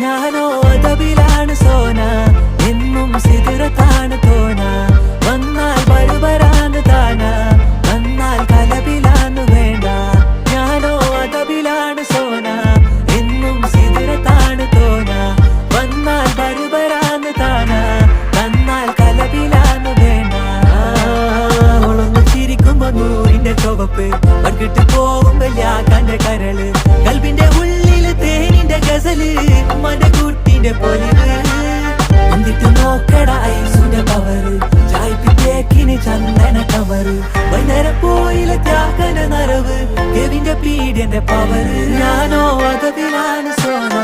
ഞാനോ അതബിലാണ് സോന, എന്നും സിദുറത്താണ് തോന. വന്നാൽ ബരുബരാന്ന് താന, വന്നാൽ കലബിലാന്ന് വേണ്ട. ഞാനോ അതബിലാണ് സോന, എന്നും സിദുറത്താണ് തോന. വന്നാൽ ബരുബരാന്ന് താന, വന്നാൽ കലബിലാന്ന് വേണ്ട. അവളൊന്ന് ചിരിക്കുമ്പോ നൂറിന്റെ ചുവപ്പ്, പങ്കിട്ട് പോകുമ്പോ യാക്കാന്റെ കരള്. കൽബിന്റെ ഉള്ളില് തേനിന്റെ ഗസല്, മനകൂട്ടിന്റെ പൊലിവ്. എന്നിട്ട് നോക്കട ഐസുന്റെ പവറ്, ചായ്പിത്തേക്കിന് ചന്ദന കവറ്. വൈകുന്നേരം പോയില്ല ത്യാഗന നരവ്, കെവിന്റെ പീഡിയന്റെ പവറ്. ഞാനോ അതബിലാണ് സോന.